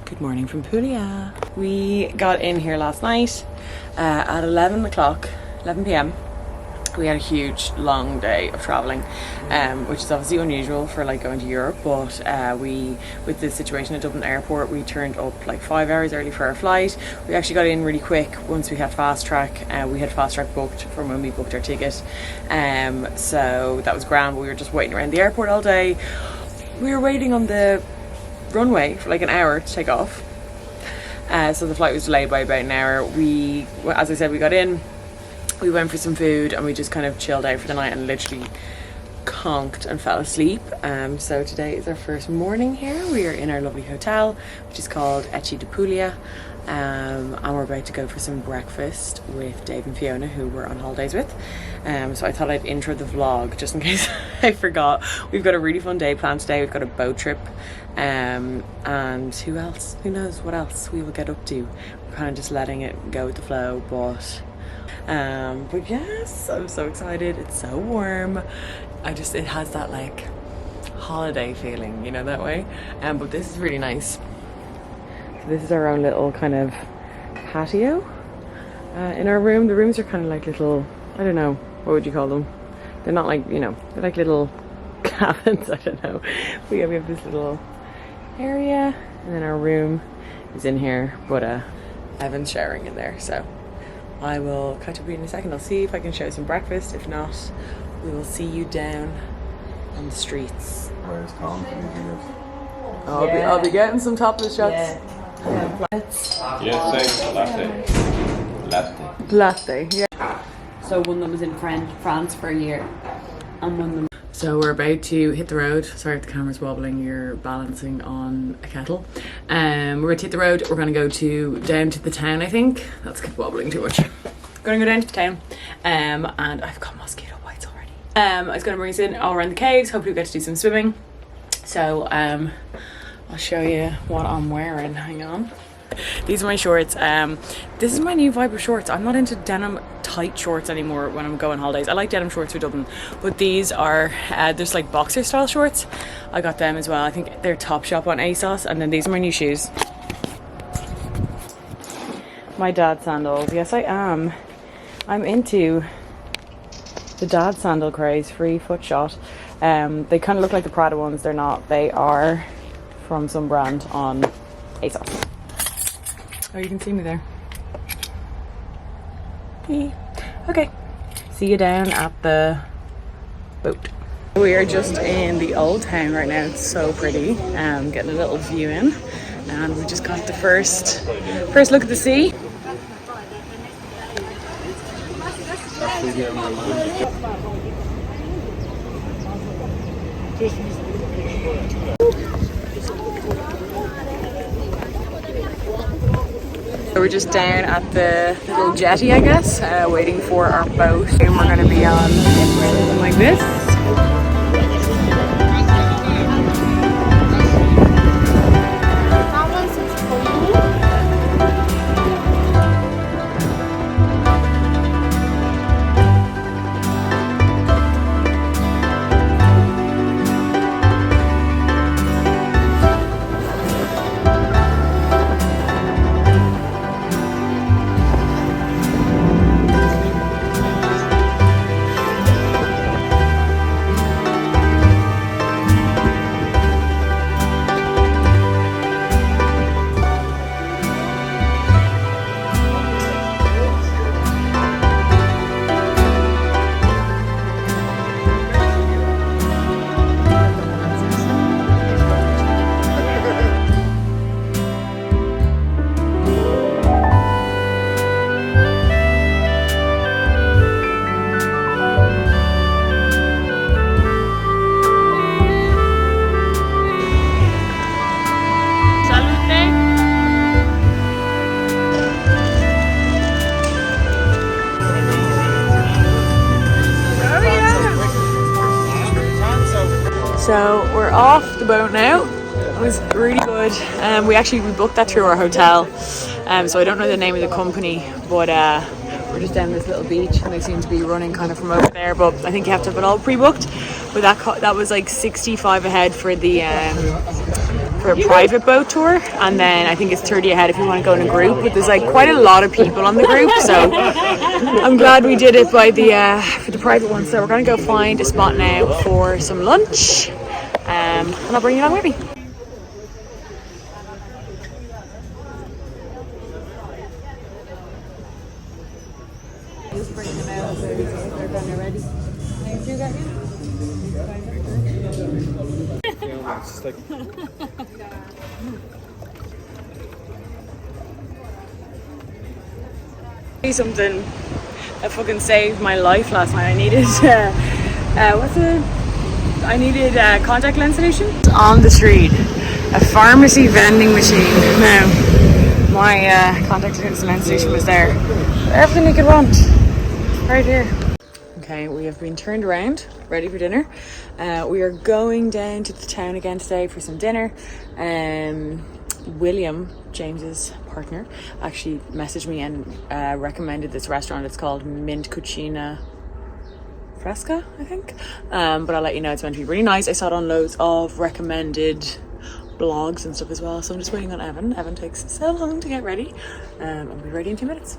Good morning from Puglia. We got in here last night at 11 p.m. We had a huge long day of travelling, which is obviously unusual for like going to Europe, but with the situation at Dublin Airport, we turned up like 5 hours early for our flight. We actually got in really quick once we had fast track. We had fast track booked from when we booked our ticket, so that was grand. We were just waiting around the airport all day. We were waiting on the runway for like an hour to take off, so the flight was delayed by about an hour. As I said, we got in, we went for some food, and we just kind of chilled out for the night and literally conked and fell asleep. So today is our first morning here. We are in our lovely hotel, which is called Echi de Puglia, and we're about to go for some breakfast with Dave and Fiona, who we're on holidays with. So I thought I'd intro the vlog just in case I forgot. We've got a really fun day planned today. We've got a boat trip, and who knows what else we will get up to. We're kind of just letting it go with the flow, but yes, I'm so excited. It's so warm. It has that like holiday feeling, you know, that way. But this is really nice. So this is our own little kind of patio in our room. The rooms are kind of like little, I don't know, what would you call them? They're not like, you know, they're like little cabins, I don't know. But yeah, we have this little area, and then our room is in here, but Evan's showering in there, so I will catch up with you in a second. I'll see if I can show some breakfast. If not, we will see you down on the streets. Where's Tom? I'll be getting some topless shots. Latte, yeah. So one of them was in France for a year, and one of them. So we're about to hit the road. Sorry if the camera's wobbling, you're balancing on a kettle. We're going to hit the road. We're going to go down to the town, I think. That's wobbling too much. Going to go down to the town, and I've got mosquito bites already. I was going to bring us in all around the caves. Hopefully we get to do some swimming. So I'll show you what I'm wearing. Hang on. These are my shorts. This is my new vibe of shorts. I'm not into denim tight shorts anymore when I'm going holidays. I like denim shorts for Dublin, but these are there's like boxer style shorts. I got them as well. I think they're Topshop on ASOS. And then these are my new shoes. My dad sandals. Yes, I am. I'm into the dad sandal craze. Free foot shot. They kind of look like the Prada ones. They're not. They are from some brand on ASOS. Oh, you can see me there. Okay, see you down at the boat. We are just in the old town right now. It's so pretty. Getting a little view in, and we just got the first look at the sea. So we're just down at the little jetty, I guess, waiting for our boat. And we're going to be on something like this. So we're off the boat now. It was really good. We booked that through our hotel. So I don't know the name of the company, but we're just down this little beach, and they seem to be running kind of from over there. But I think you have to have it all pre-booked. But that was like 65 a head for the for a private boat tour, and then I think it's 30 a head if you want to go in a group, but there's like quite a lot of people on the group, so I'm glad we did it by the for the private one. So we're going to go find a spot now for some lunch, and I'll bring you along with me. Just bringing them out so they're done already. Thank you, guys. Something that fucking saved my life last night. I needed I needed contact lens solution on the street. A pharmacy vending machine. Now my contact lens solution was there. Everything you could want right here. Okay, we have been turned around, ready for dinner. We are going down to the town again today for some dinner. William, James's partner, actually messaged me and recommended this restaurant. It's called Cucina Fresca, I think. But I'll let you know, it's meant to be really nice. I saw it on loads of recommended blogs and stuff as well. So I'm just waiting on Evan. Evan takes so long to get ready. I'll be ready in 2 minutes.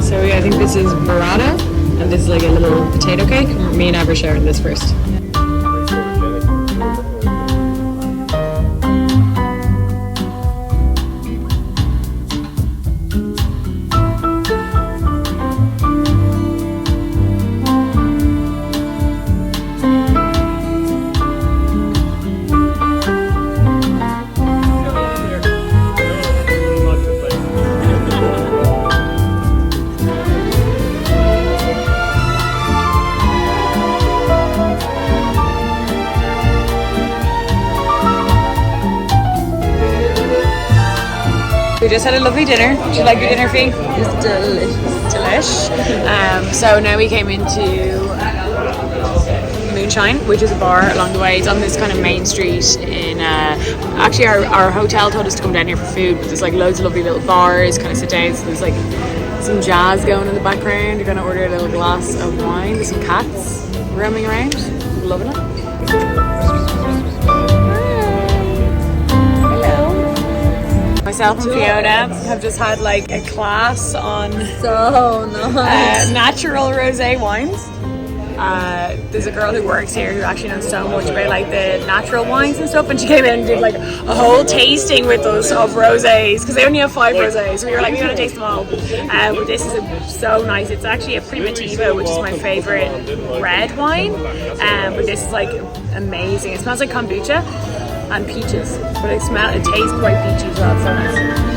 So yeah, I think this is burrata, and this is like a little potato cake. Me and Ab are sharing this first. We just had a lovely dinner. Did you like your dinner, Fee? It's delicious. Delish. So now we came into Moonshine, which is a bar along the way. It's on this kind of main street in actually our hotel told us to come down here for food, but there's like loads of lovely little bars, kind of sit down. So there's like some jazz going in the background. You're going to order a little glass of wine. There's some cats roaming around. Loving it. Myself and Fiona have just had like a class on So nice. natural rosé wines. There's a girl who works here who actually knows so much about like the natural wines and stuff, and she came in and did like a whole tasting with us of rosés because they only have 5 rosés. So we were like, we gotta taste them all. But this is so nice. It's actually a Primitivo, which is my favorite red wine. But this is like amazing. It smells like kombucha and peaches, but it tastes quite peachy as well. It's so nice.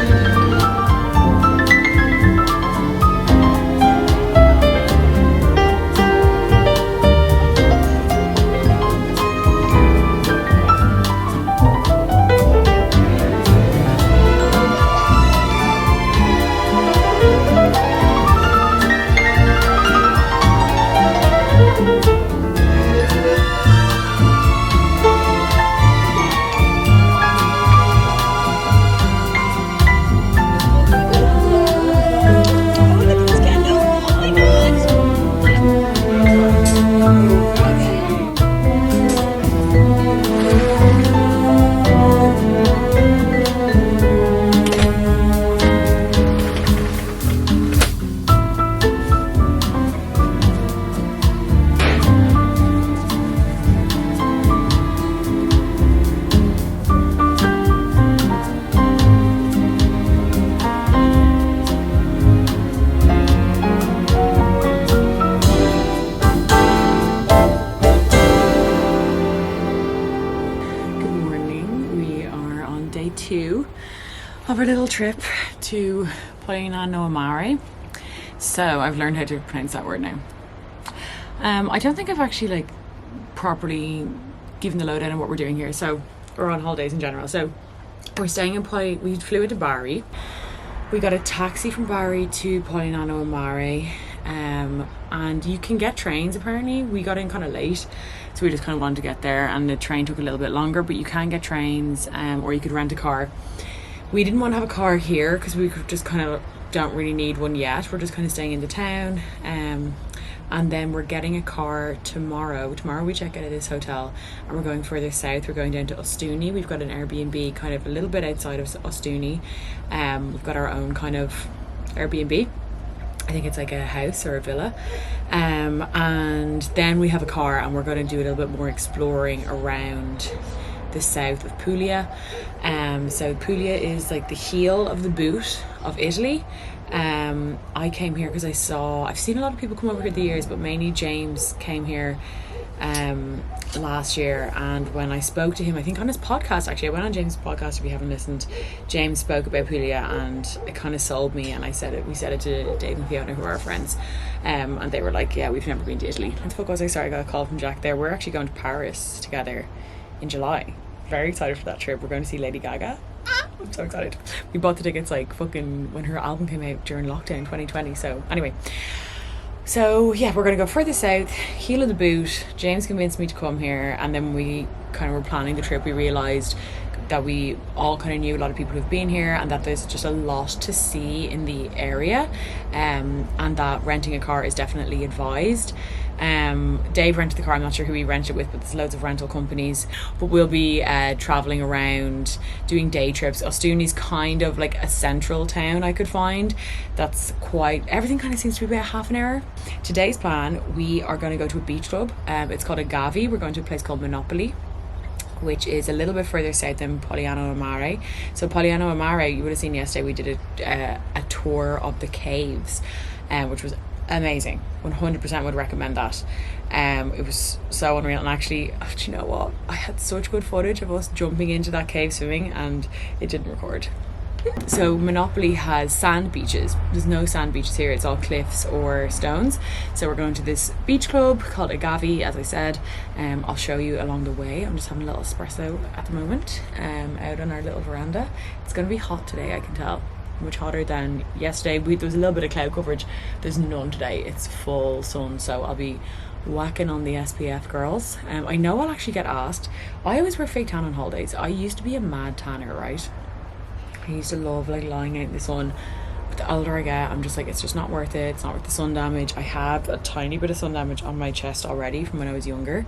Of our little trip to Polignano and Mare. So I've learned how to pronounce that word now. I don't think I've actually like properly given the lowdown on what we're doing here. So we're on holidays in general. So we're staying in we flew into Bari. We got a taxi from Bari to Polignano and Mare. and you can get trains apparently. We got in kind of late, so we just kind of wanted to get there, and the train took a little bit longer, but you can get trains, or you could rent a car. We didn't want to have a car here because we just kind of don't really need one yet. We're just kind of staying in the town, and then we're getting a car tomorrow. Tomorrow we check out of this hotel and we're going further south. We're going down to Ostuni. We've got an Airbnb kind of a little bit outside of Ostuni. We've got our own kind of Airbnb. I think it's like a house or a villa. And then we have a car and we're going to do a little bit more exploring around the south of Puglia. So Puglia is like the heel of the boot of Italy. I came here because I've seen a lot of people come over here the years, but mainly James came here last year, and when I spoke to him, I think on his podcast, actually I went on James' podcast, if you haven't listened, James spoke about Puglia and it kind of sold me, and we said it to Dave and Fiona, who are our friends, and they were like, yeah, we've never been to Italy. What the fuck was I? Sorry, I got a call from Jack there. We're actually going to Paris together in July. Very excited for that trip. We're going to see Lady Gaga. I'm so excited. We bought the tickets like fucking when her album came out during lockdown 2020. So anyway, so yeah, we're going to go further south, heel of the boot. James convinced me to come here, and then we kind of were planning the trip. We realised that we all kind of knew a lot of people who've been here, and that there's just a lot to see in the area, and that renting a car is definitely advised. Dave rented the car. I'm not sure who he rented it with, but there's loads of rental companies. But we'll be traveling around, doing day trips. Ostuni's kind of like a central town I could find. That's quite, everything kind of seems to be about half an hour. Today's plan, we are going to go to a beach club. It's called Agavi. We're going to a place called Monopoli, which is a little bit further south than Polignano and Mare. So Polignano and Mare, you would have seen yesterday, we did a tour of the caves, which was amazing. 100% would recommend that. It was so unreal, and actually, do you know what? I had such good footage of us jumping into that cave swimming, and it didn't record. So Monopoly has sand beaches. There's no sand beaches here. It's all cliffs or stones. So we're going to this beach club called Agavi, as I said. I'll show you along the way. I'm just having a little espresso at the moment, out on our little veranda. It's going to be hot today, I can tell. Much hotter than yesterday. There was a little bit of cloud coverage. There's none today. It's full sun, so I'll be whacking on the SPF, girls. I know I'll actually get asked. I always wear fake tan on holidays. I used to be a mad tanner, right? I used to love like lying out in the sun. But the older I get, I'm just like, it's just not worth it. It's not worth the sun damage. I have a tiny bit of sun damage on my chest already from when I was younger.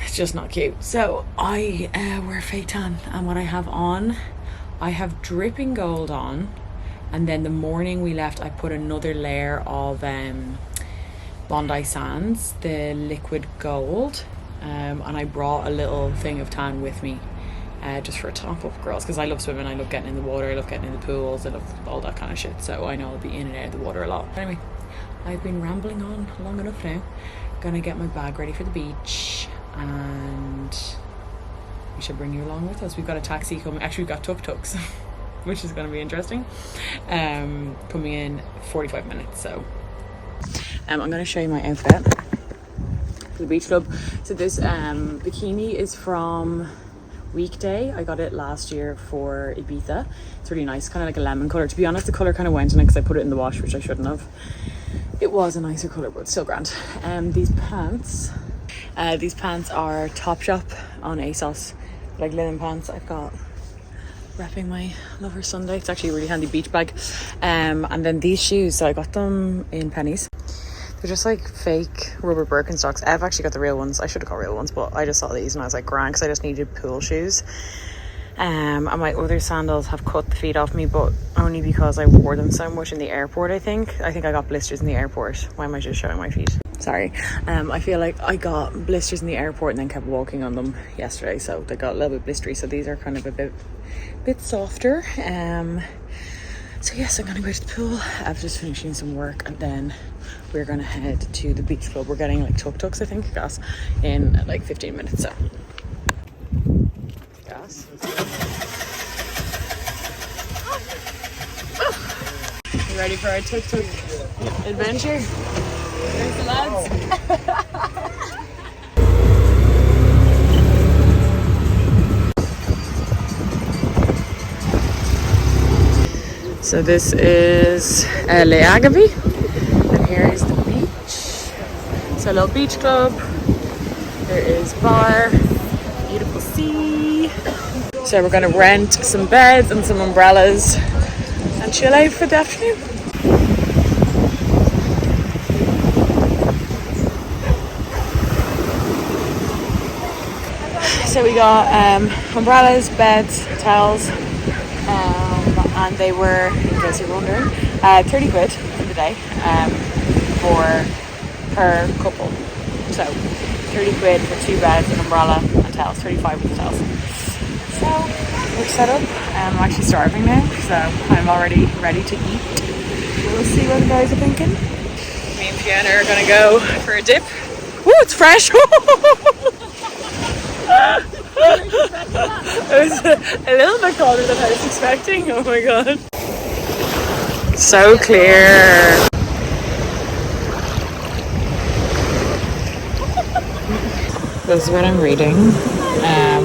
It's just not cute. So I wear fake tan, and what I have on, I have dripping gold on, and then the morning we left I put another layer of Bondi Sands, the liquid gold, and I brought a little thing of tan with me, just for a top up, girls, because I love swimming, I love getting in the water, I love getting in the pools, I love all that kind of shit, so I know I'll be in and out of the water a lot. Anyway, I've been rambling on long enough now. Gonna get my bag ready for the beach, and we should bring you along with us. We've got a taxi coming. Actually, we've got tuk-tuks, which is going to be interesting. Coming in 45 minutes. So I'm going to show you my outfit for the beach club. So this bikini is from Weekday. I got it last year for Ibiza. It's really nice, kind of like a lemon colour. To be honest, the colour kind of went in it because I put it in the wash, which I shouldn't have. It was a nicer colour, but still grand. These pants are Topshop on ASOS. Like linen pants. I've got repping my Lover Sunday. It's actually a really handy beach bag. And then these shoes, so I got them in pennies. They're just like fake rubber Birkenstocks. I've actually got the real ones. I should have got real ones, but I just saw these and I was like, grand, because I just needed pool shoes. And my other sandals have cut the feet off me, but only because I wore them so much in the airport. I think I got blisters in the airport. Why am I just showing my feet? Sorry. I feel like I got blisters in the airport and then kept walking on them yesterday, so they got a little bit blistery. So these are kind of a bit softer. So yes, I'm gonna go to the pool. I'm just finishing some work, and then we're gonna head to the beach club. We're getting like tuk-tuks, I think, gas, in like 15 minutes. So gas. You ready for our tuk-tuk adventure? There's the lads. So this is Le Agavi. here is the beach. So a little beach club. There is bar, beautiful sea. So we're gonna rent some beds and some umbrellas and chill out for the afternoon. So we got umbrellas, beds, towels, and they were, in case you're wondering, 30 quid for the day per couple. So 30 quid for 2 beds, an umbrella and towels, 35 with the towels. So we're set up. I'm actually starving now, so I'm already ready to eat. We'll see what the guys are thinking. Me and Fiona are gonna go for a dip. Ooh, it's fresh! It was a little bit colder than I was expecting. Oh my god. So clear. This is what I'm reading.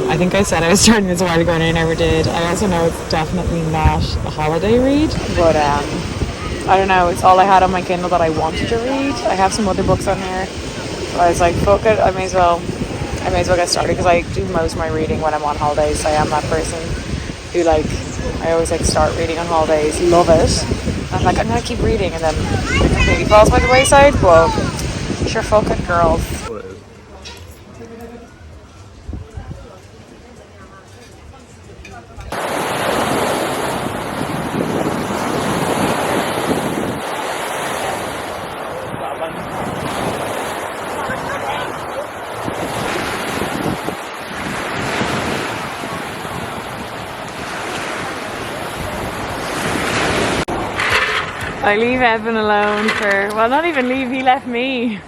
I think I said I was starting this a while ago and I never did. I also know it's definitely not a holiday read, but I don't know, it's all I had on my Kindle that I wanted to read. I have some other books on here, but I was like, fuck it, I may as well get started, because I do most of my reading when I'm on holidays. I am that person who, like, I always like start reading on holidays, love it. I'm like, I'm gonna keep reading, and then it completely falls by the wayside. Well, sure, fuck it, girls. I leave Evan alone for, well, not even leave, he left me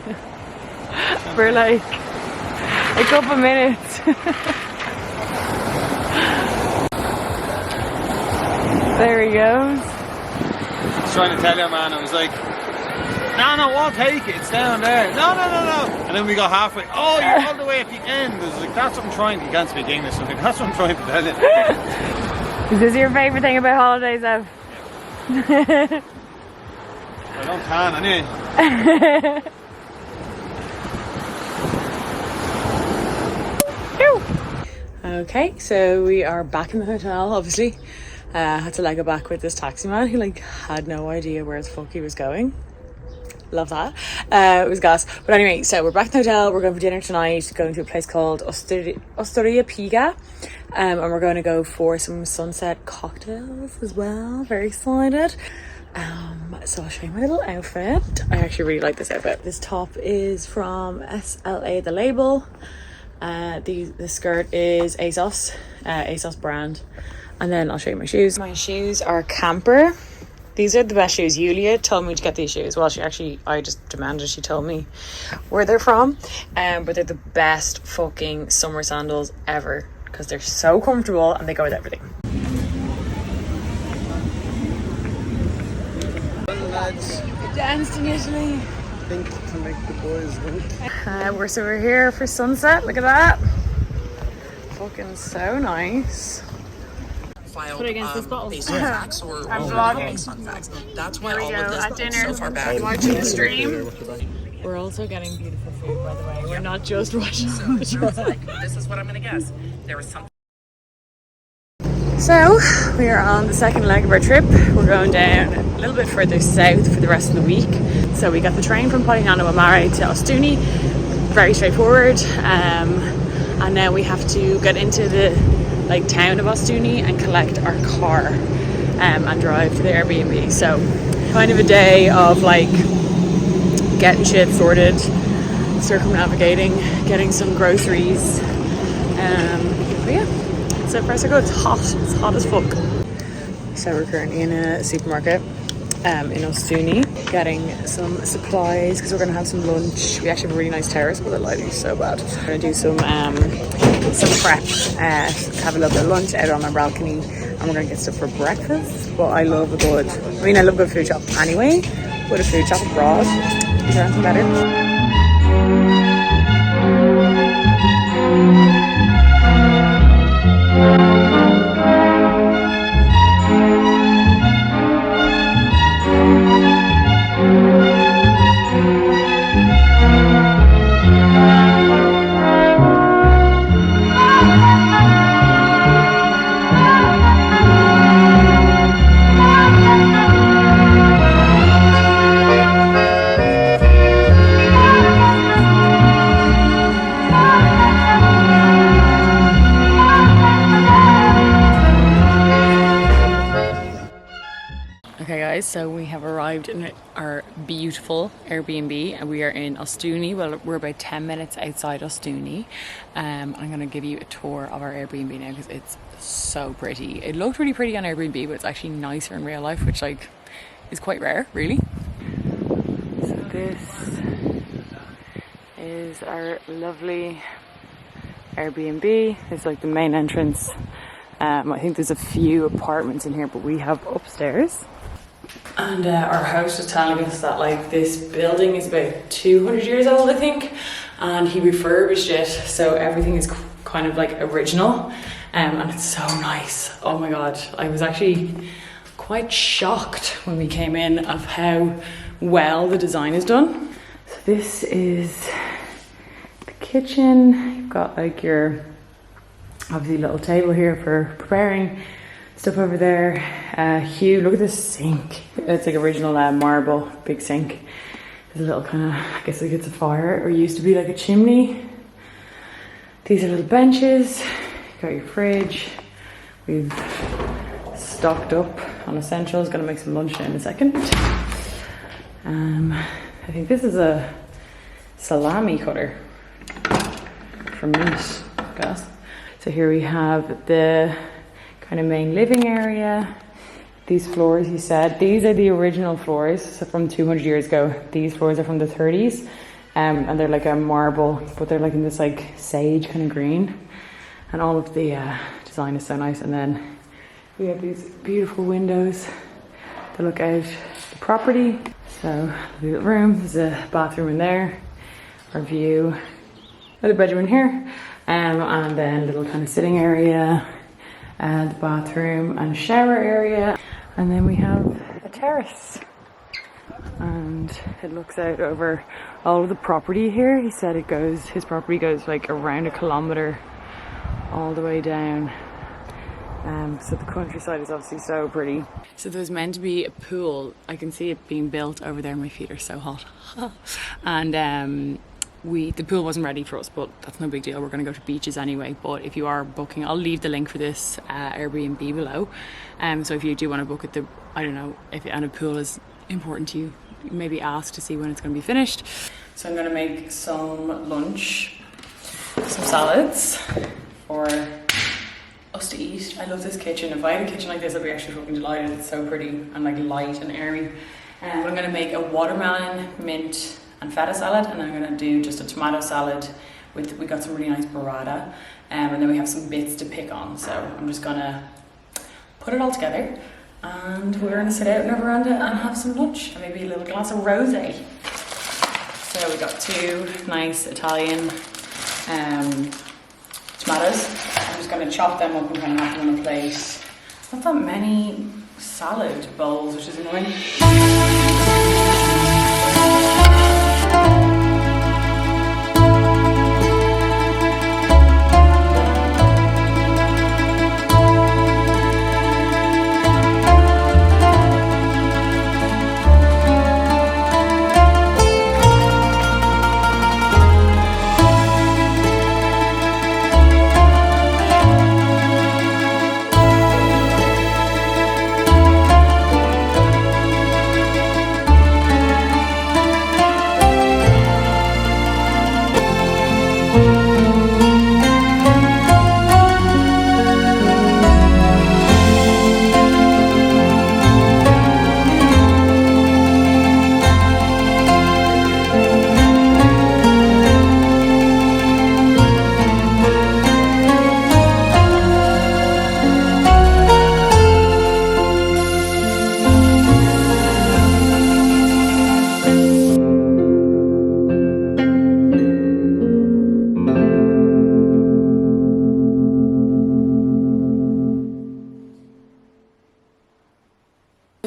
for like a couple minutes. There he goes. I was trying to tell you, man, I was like, no, I'll take it, it's down there. No. And then we got halfway, oh, you're all the way at the end. I was like, that's what I'm trying to, you can't speak English, so I'm like, that's what I'm trying to tell you. Is this your favourite thing about holidays, Ev? I don't tan anyway. Okay, so we are back in the hotel, obviously. Had to leg it back with this taxi man who like had no idea where the fuck he was going. Love that. It was gas. But anyway, so we're back in the hotel. We're going for dinner tonight, going to a place called Osteria Piga. And we're going to go for some sunset cocktails as well. Very excited. So I'll show you my little outfit. I actually really like this outfit. This top is from SLA, the label. The skirt is ASOS brand. And then I'll show you my shoes. My shoes are Camper. These are the best shoes. Yulia told me to get these shoes. Well, I just demanded, she told me where they're from. But they're the best fucking summer sandals ever, because they're so comfortable and they go with everything. Lads, Danced in Italy. think to make the boys look. We're here for sunset. Look at that. Fucking so nice. Put against this bottle. Facts or I'm vlogging. based on facts. That's why Here we all go, of this at dinner, so far back. watching the stream. We're also getting beautiful food, by the way. We're not just watching the So it's like, this is what I'm gonna guess. There was something. So, we are on the second leg of our trip. We're going down a little bit further south for the rest of the week. So we got the train from Polignano and Mare to Ostuni. Very straightforward. And now we have to get into the town of Ostuni and collect our car and drive to the Airbnb. So kind of a day of getting shit sorted, circumnavigating, getting some groceries. But yeah, so far so good. It's hot as fuck. So we're currently in a supermarket in Ostuni getting some supplies because we're going to have some lunch. We actually have a really nice terrace, but the lighting is so bad. We're going to do some prep, have a little bit of lunch out on our balcony, and we're going to get stuff for breakfast. But I love a good food shop anyway, but a food shop abroad, is there anything better? guys, so we have arrived in our beautiful Airbnb and we are in Ostuni. Well, we're about 10 minutes outside Ostuni. I'm going to give you a tour of our Airbnb now because it's so pretty. It looked really pretty on Airbnb, but it's actually nicer in real life, which like is quite rare, really. So this is our lovely Airbnb. It's like the main entrance. I think there's a few apartments in here, but we have upstairs. And our host was telling us that like this building is about 200 years old, I think, and he refurbished it, so everything is kind of like original, and it's so nice. Oh my god, I was actually quite shocked when we came in of how well the design is done. So this is the kitchen. You've got like your obviously little table here for preparing stuff over there. Huge, look at this sink. It's like original marble, big sink. There's a little kind of, I guess like it's a fire, or used to be like a chimney. These are little benches. You've got your fridge. We've stocked up on essentials. Gonna make some lunch in a second. I think this is a salami cutter for meat, I guess. So here we have the kind of main living area. These floors, he said, these are the original floors, so from 200 years ago. These floors are from the 30s, and they're like a marble, but they're like in this like sage kind of green. And all of the design is so nice. And then we have these beautiful windows that look out the property. So the little room, there's a bathroom in there, our view, another bedroom in here. And then a little kind of sitting area, and the bathroom and shower area. And then we have a terrace. And it looks out over all of the property here. He said his property goes like around 1 kilometre all the way down. So the countryside is obviously so pretty. So there's meant to be a pool. I can see it being built over there. My feet are so hot. And the pool wasn't ready for us, but that's no big deal. We're going to go to beaches anyway. But if you are booking, I'll leave the link for this Airbnb below. So if you do want to book it, I don't know, and a pool is important to you, maybe ask to see when it's going to be finished. So I'm going to make some lunch, some salads for us to eat. I love this kitchen. If I had a kitchen like this, I'd be actually fucking delighted. It's so pretty and like light and airy. And I'm going to make a watermelon, mint and feta salad, and I'm gonna do just a tomato salad with, we got some really nice burrata, and then we have some bits to pick on, so I'm just gonna put it all together and we're gonna sit out in our veranda and have some lunch and maybe a little glass of rosé. So we got 2 nice Italian tomatoes. I'm just gonna chop them up and kind of have them on a plate. Not that many salad bowls, which is annoying.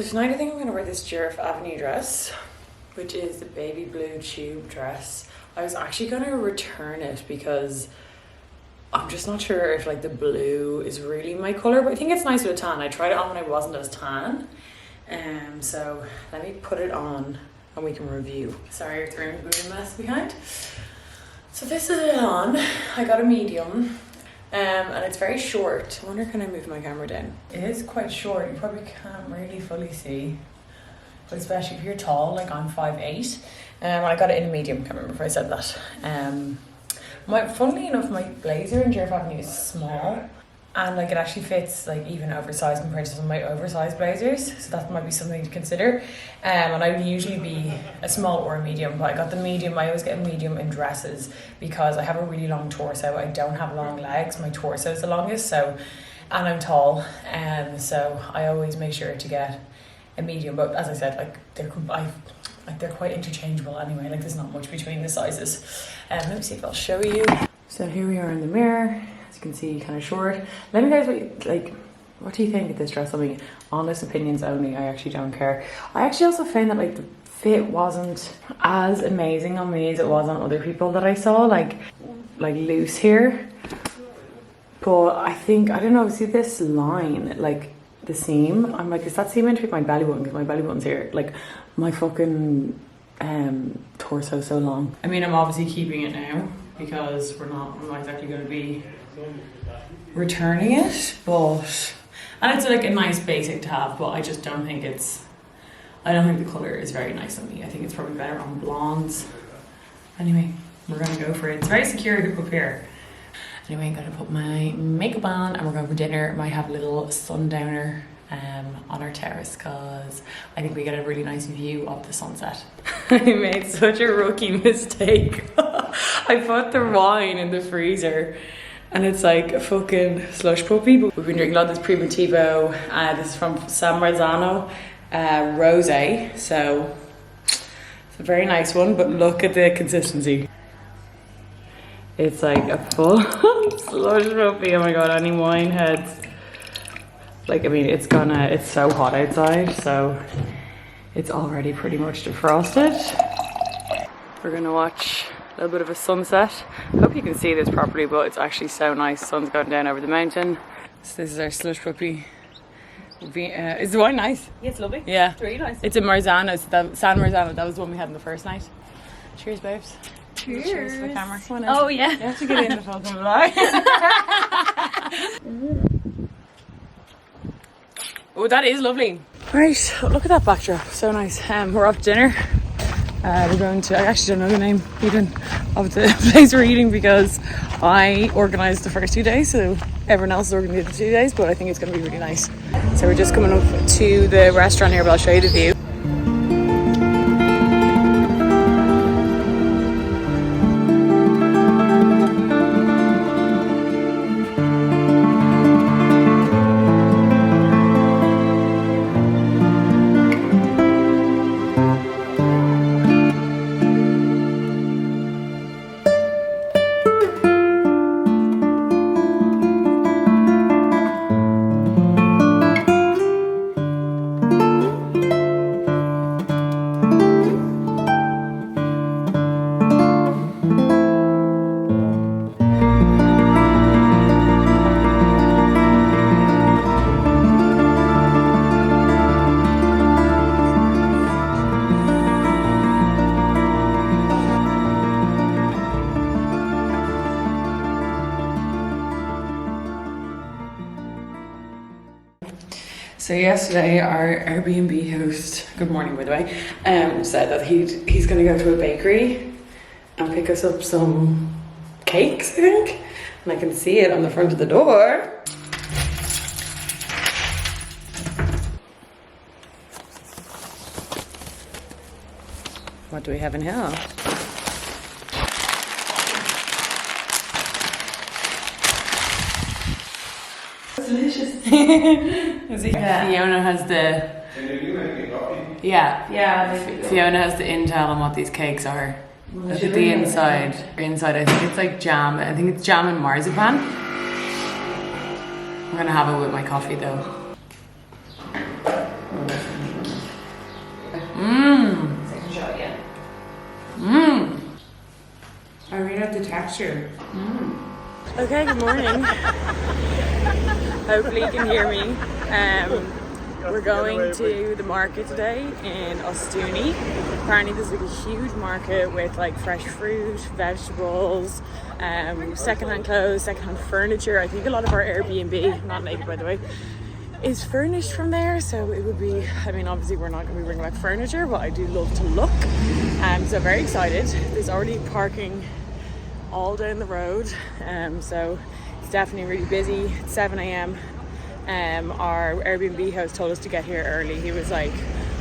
Tonight I think I'm going to wear this Giraffe Avenue dress, which is the baby blue tube dress. I was actually going to return it because I'm just not sure if like the blue is really my colour, but I think it's nice with a tan. I tried it on when I wasn't as tan. So let me put it on and we can review. Sorry if the room's a mess behind. So this is it on. I got a medium. And it's very short. I wonder, can I move my camera down? It is quite short. You probably can't really fully see. but especially if you're tall, like I'm 5'8", I got it in a medium. Can't remember if I said that. Funnily enough, my blazer in Giraffe Avenue is small, and like it actually fits like even oversized compared to some of my oversized blazers, so that might be something to consider. And I would usually be a small or a medium, but I got the medium. I always get a medium in dresses because I have a really long torso. I don't have long legs. My torso is the longest, so, and I'm tall, so I always make sure to get a medium. But as I said, like they're quite interchangeable anyway. Like there's not much between the sizes. Let me see if I'll show you. So here we are in the mirror. As you can see, kind of short. Let me guys what do you think of this dress? I mean, honest opinions only. I actually don't care. I actually also found that like the fit wasn't as amazing on me as it was on other people that I saw. Like loose here. But I think, I don't know, see this line, like the seam, I'm like, is that seam meant to be my belly button? Because my belly button's here. Like my fucking torso so long. I mean, I'm obviously keeping it now because I'm not exactly going to be returning it, but, and it's like a nice basic to have, but I just don't think I don't think the colour is very nice on me. I think it's probably better on blondes. Anyway, we're going to go for it. It's very secure up here. Anyway, I'm going to put my makeup on and we're going for dinner. Might have a little sundowner on our terrace because I think we get a really nice view of the sunset. I made such a rookie mistake. I put the wine in the freezer and it's like a fucking slush puppy. But we've been drinking a lot of this Primitivo. This is from San Marzano Rosé. So it's a very nice one, but look at the consistency. It's like a full slush puppy. Oh my god, any wine heads. Like, I mean, it's so hot outside, so it's already pretty much defrosted. We're gonna watch a little bit of a sunset. I hope you can see this properly, but it's actually so nice. The sun's going down over the mountain. So this is our slush puppy. Is the wine nice? Yeah, it's lovely. Yeah. It's really nice. It's a Marzano, San Marzano. That was the one we had on the first night. Cheers, babes. Cheers to the camera. Oh, yeah. You have to get in the fucking vlog. Oh, that is lovely. Right, look at that backdrop. So nice. We're off to dinner. We're going to, I actually don't know the name even of the place we're eating because I organised the first 2 days, so everyone else is organising the 2 days, but I think it's going to be really nice. So we're just coming up to the restaurant here, but I'll show you the view. So yesterday our Airbnb host, good morning by the way, said that he's going to go to a bakery and pick us up some cakes, I think. And I can see it on the front of the door. What do we have in here? Delicious. Fiona has the. Yeah. Fiona has the intel on what these cakes are. Look at the inside. Inside, I think it's like jam. I think it's jam and marzipan. I'm gonna have it with my coffee though. I really like the texture. Okay, good morning. Hopefully you can hear me. We're going to the market today in Ostuni. Apparently there's like a huge market with like fresh fruit, vegetables, secondhand clothes, secondhand furniture. I think a lot of our Airbnb, not naked by the way, is furnished from there, so it would be, I mean, obviously we're not going to be bringing back furniture, but I do love to look. So very excited. There's already parking all down the road, so it's definitely really busy. It's 7 a.m. Our Airbnb host told us to get here early. He was like,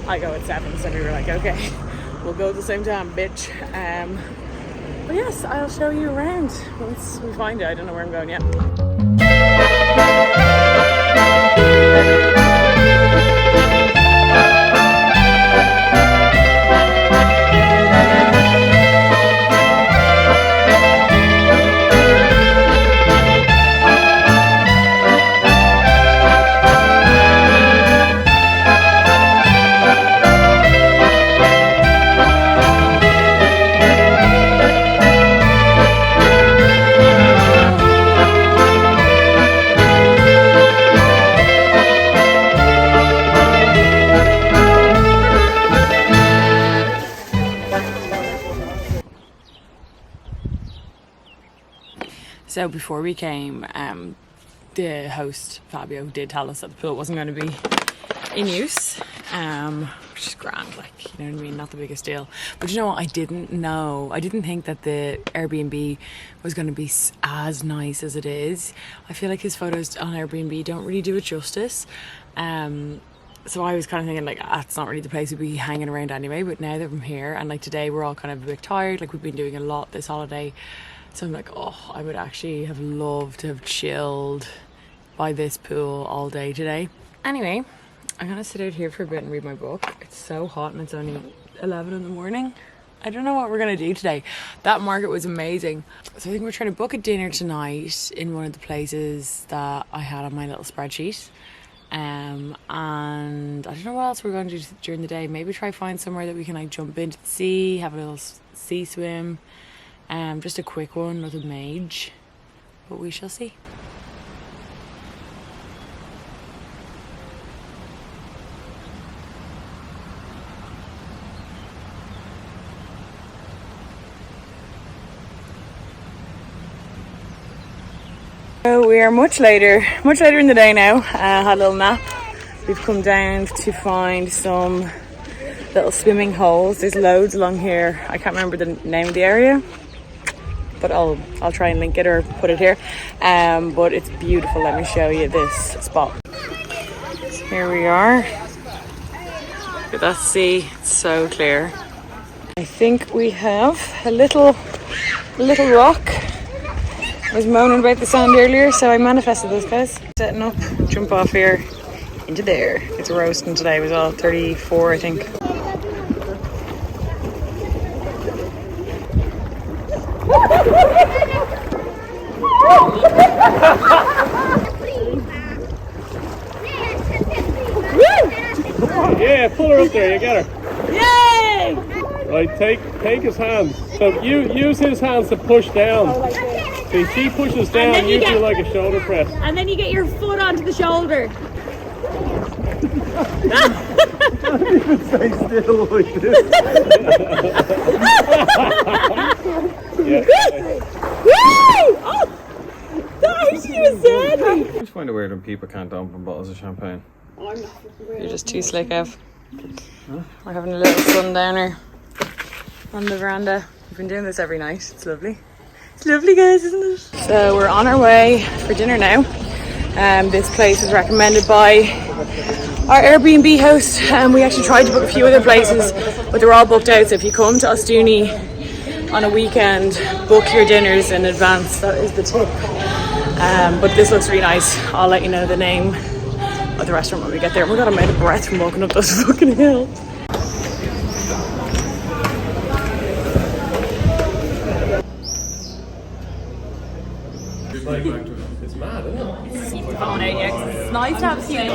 I go at 7, so we were like, okay, we'll go at the same time, bitch. But yes, I'll show you around once we find it. I don't know where I'm going yet. So before we came, the host, Fabio, did tell us that the pool wasn't going to be in use, which is grand, like, you know what I mean, not the biggest deal. But you know what, I didn't think that the Airbnb was going to be as nice as it is. I feel like his photos on Airbnb don't really do it justice. So I was kind of thinking, like, that's not really the place we'd be hanging around anyway. But now that I'm here, and like today we're all kind of a bit tired, like we've been doing a lot this holiday, so I'm like, oh, I would actually have loved to have chilled by this pool all day today. Anyway, I'm gonna sit out here for a bit and read my book. It's so hot and it's only 11 in the morning. I don't know what we're gonna do today. That market was amazing. So I think we're trying to book a dinner tonight in one of the places that I had on my little spreadsheet. And I don't know what else we're going to do during the day. Maybe try find somewhere that we can like jump into the sea, have a little sea swim. Just a quick one, nothing major, but we shall see. So we are much later in the day now. Had a little nap. We've come down to find some little swimming holes. There's loads along here. I can't remember the name of the area, but I'll try and link it or put it here. But it's beautiful. Let me show you this spot. So here we are. Look at that sea. It's so clear. I think we have a little rock. I was moaning about the sand earlier, so I manifested those guys. Setting up, jump off here into there. It's roasting today. It was all 34, I think. Yeah, pull her up there, you get her. Yay! Right, take his hands. So you use his hands to push down. See, she pushes down, you do like a shoulder press. And then you get your foot onto the shoulder. Don't even stay still like this. Yeah. Oh, that actually was sad. I just find it weird when people can't open bottles of champagne. You're just too slick, Ev. Huh? We're having a little sundowner on the veranda. We've been doing this every night. It's lovely. It's lovely, guys, isn't it? So we're on our way for dinner now. This place was recommended by our Airbnb host. We actually tried to book a few other places, but they're all booked out. So if you come to Ostuni on a weekend, book your dinners in advance. That is the tip. But this looks really nice. I'll let you know the name of the restaurant when we get there. Oh my god, I'm out of breath from walking up those fucking hills. It's mad, isn't it? It's nice to have seafood.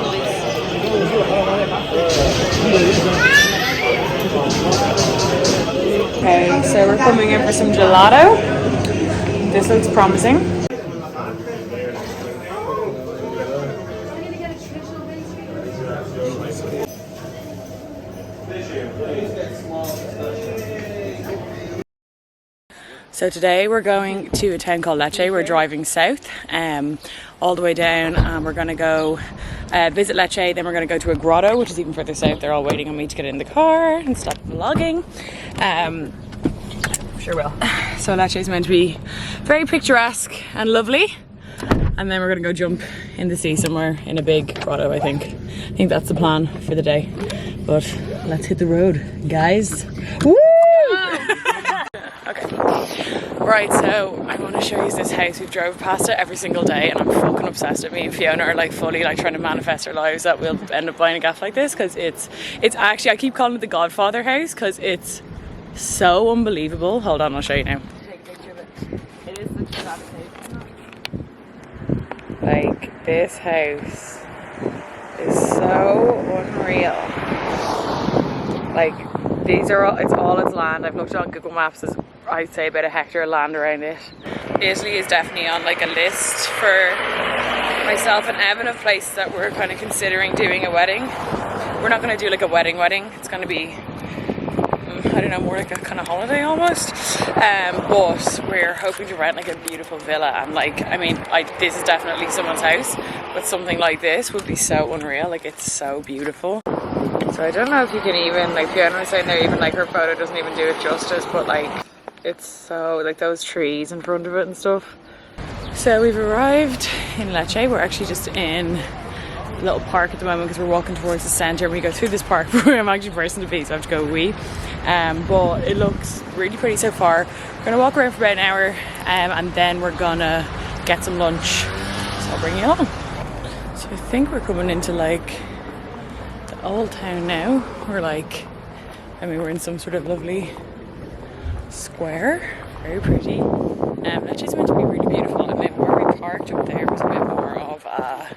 Okay, so we're coming in for some gelato. This looks promising. So today we're going to a town called Lecce. We're driving south all the way down, and we're going to go visit Lecce. Then we're going to go to a grotto, which is even further south. They're all waiting on me to get in the car and stop vlogging. Sure will. So Lecce is meant to be very picturesque and lovely. And then we're going to go jump in the sea somewhere in a big grotto, I think. I think that's the plan for the day. But let's hit the road, guys. Woo! Okay. Right, so I want to show you this house. We've drove past it every single day and I'm fucking obsessed with it. Me and Fiona are like fully like trying to manifest our lives that we'll end up buying a gaff like this, because it's actually, I keep calling it the Godfather house because it's so unbelievable. Hold on, I'll show you now. Take a picture of it. It is the Contrada house. Like, this house is so unreal. Like, these are all, it's land. I've looked on Google Maps, there's I'd say about a hectare of land around it. Italy is definitely on like a list for myself and Evan of places that we're kind of considering doing a wedding. We're not going to do like a wedding. It's going to be, I don't know, more like a kind of holiday almost. But we're hoping to rent like a beautiful villa, and like, I mean, this is definitely someone's house, but something like this would be so unreal. Like, it's so beautiful. So I don't know if you can even, like Fiona was saying there, even like her photo doesn't even do it justice, but like, it's so, like those trees in front of it and stuff. So we've arrived in Lecce. We're actually just in a little park at the moment because we're walking towards the centre, and we go through this park where I'm actually bursting to pieces, so I have to go wee. But it looks really pretty so far. We're gonna walk around for about an hour, and then we're gonna get some lunch. So I'll bring you along. So I think we're coming into like the old town now. We're like, I mean, we're in some sort of lovely square, very pretty. Lecce is meant to be really beautiful. I mean, where we parked up there was a bit more of a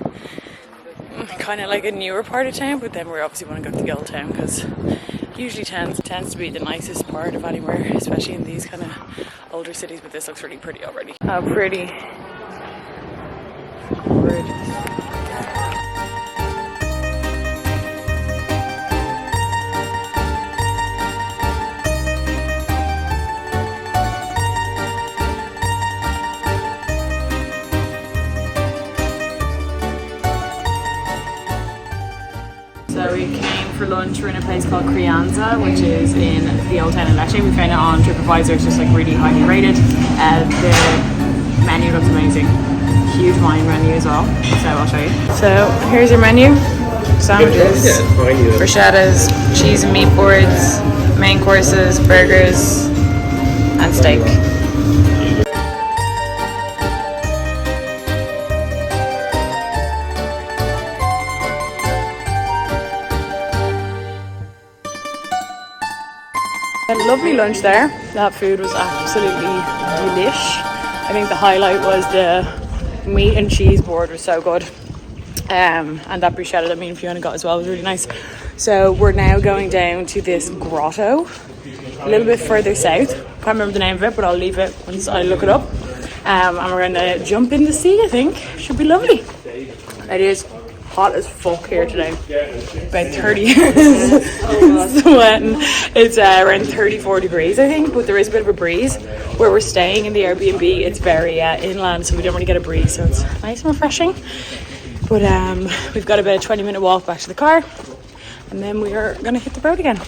kind of like a newer part of town, but then we obviously want to go to the old town because usually tends to be the nicest part of anywhere, especially in these kind of older cities. But this looks really pretty already. How pretty. So we came for lunch. We're in a place called Crianza, which is in the old town of Lecce. We found it on TripAdvisor. It's just like really highly rated. The menu looks amazing. Huge wine menu as well. So I'll show you. So here's your menu. Sandwiches, bruschettas, cheese and meat boards, main courses, burgers, and steak. A lovely lunch there. That food was absolutely delish. I think the highlight was the meat and cheese board was so good. And that bruschetta that me and Fiona got as well was really nice. So we're now going down to this grotto a little bit further south. Can't remember the name of it, but I'll leave it once I look it up. And we're going to jump in the sea, I think. Should be lovely. It is hot as fuck here today. About 30 sweating. It's around 34 degrees, I think, but there is a bit of a breeze. Where we're staying in the Airbnb, it's very inland, so we don't really get a breeze, so it's nice and refreshing. But we've got about a 20-minute walk back to the car, and then we are going to hit the road again.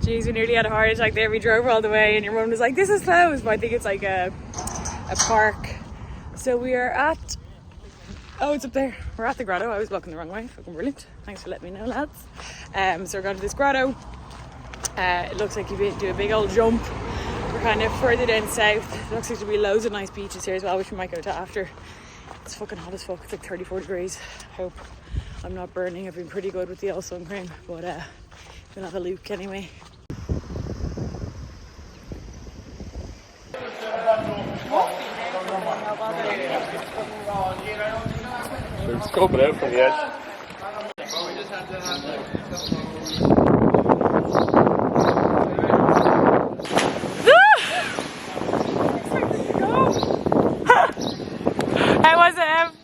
Jeez, we nearly had a heart attack there. We drove all the way and your mum was like, this is closed, but I think it's like a park. So we are at, oh, it's up there. We're at the grotto. I was walking the wrong way. Fucking brilliant. Thanks for letting me know, lads. So we're going to this grotto. It looks like you do a big old jump. We're kind of further down south. It looks like there'll be loads of nice beaches here as well, which we might go to after. It's fucking hot as fuck. It's like 34 degrees. I hope I'm not burning. I've been pretty good with the old sun cream, but we'll have a look anyway. We're scoping out from the edge. How was it, Em?